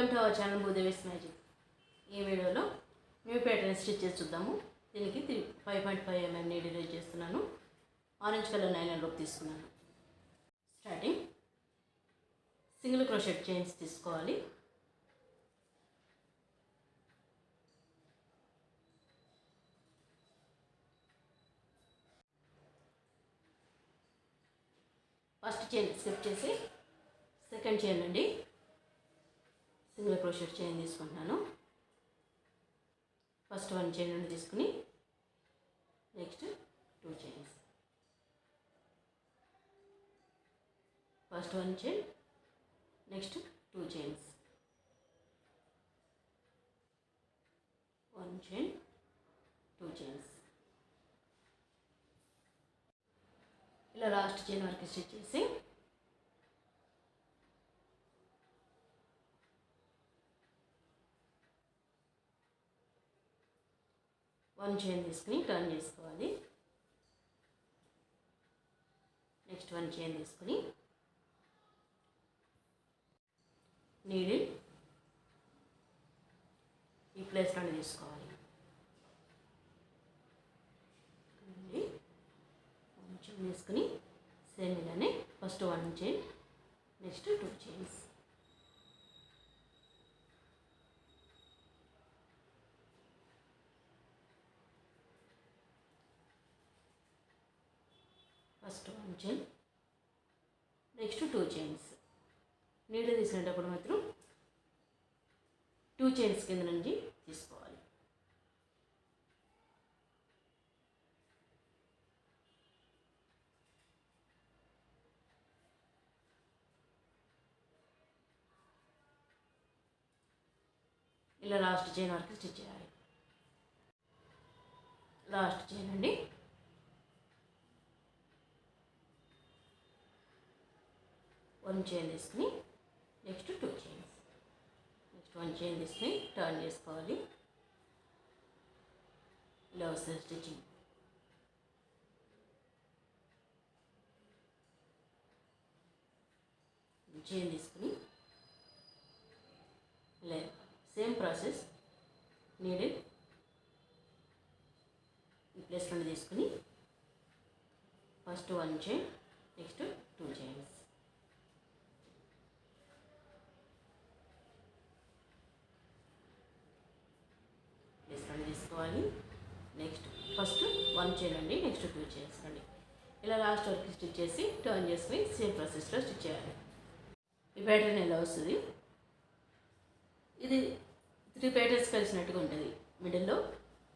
Welcome to our channel Bhudevi's magic. ఈ వీడియోలో new pattern stitch చేసి చూద్దాము. దీనికి 5.5 mm నీడిల్ యూజ్ చేస్తున్నాను. ఆరెంజ్ కలర్ నైలాన్ రోప్ తీసుకున్నాను. స్టార్టింగ్ సింగిల్ క్రోషెట్ చైన్స్ తీసుకోవాలి. ఫస్ట్ చైన్ స్కిప్ చేసి సెకండ్ చైన్ నుండి సింగిల్ క్రోషెట్ చైన్ తీసుకుంటున్నాను. ఫస్ట్ 1 చైన్ నుండి తీసుకుని next 2 chains. First 1 chain, next 2 chains, 1 chain, 2 chains. ఇలా లాస్ట్ చైన్ వరకు స్టిచ్ చేసి వన్ చైన్ తీసుకుని టర్న్ చేసుకోవాలి. నెక్స్ట్ 1 చైన్ తీసుకుని నీడిల్ ఈ ప్లేస్లోనే తీసుకోవాలి. చైన్ తీసుకుని సేమ్ ఇలానే first 1 chain, next 2 chains. First 1 chain, next 2 chains. Needle తీసుకునేటప్పుడు మాత్రం 2 చైన్స్ కింద నుంచి తీసుకోవాలి. ఇలా లాస్ట్ చైన్ వరకు స్టిచ్ చేయాలి. లాస్ట్ చైన్ అండి. వన్ చైన్ తీసుకుని నెక్స్ట్ 2 చైన్స్, నెక్స్ట్ 1 చైన్ తీసుకుని టర్న్ చేసుకోవాలి. ఇలా వస్తుంది స్టిచ్చింగ్. చైన్ తీసుకుని ఇలా సేమ్ ప్రాసెస్ నీడిల్ ఈ ప్లేస్లో తీసుకుని ఫస్ట్ 1 చైన్, నెక్స్ట్ 2 చైన్స్. ప్లేస్లో తీసుకోవాలి. నెక్స్ట్ ఫస్ట్ 1 చైన్ అండి, నెక్స్ట్ 2 చైన్స్ అండి. ఇలా లాస్ట్ వరకు స్టిచ్ చేసి టర్న్ చేసుకుని సేమ్ ప్రాసెస్లో స్టిచ్ చేయాలి. ఈ ప్యాటర్న్ ఎలా వస్తుంది, ఇది 3 ప్యాటర్న్స్ కలిసినట్టుగా ఉంటుంది. మిడిల్లో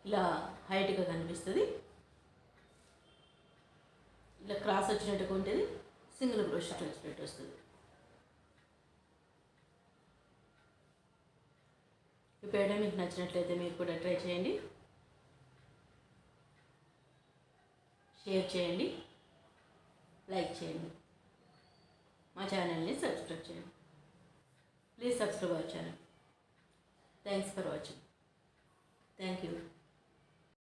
ఇలా హైట్గా కనిపిస్తుంది, ఇలా క్రాస్ వచ్చినట్టుగా ఉంటుంది, సింగిల్ క్రోషెట్ వచ్చినట్టు వస్తుంది. ఈ ప్యాటర్న్ మీకు నచ్చినట్లయితే మీరు కూడా ట్రై చేయండి, షేర్ చేయండి, లైక్ చేయండి, మా ఛానల్ని సబ్స్క్రైబ్ చేయండి. Please subscribe our channel. Thanks for watching. Thank you.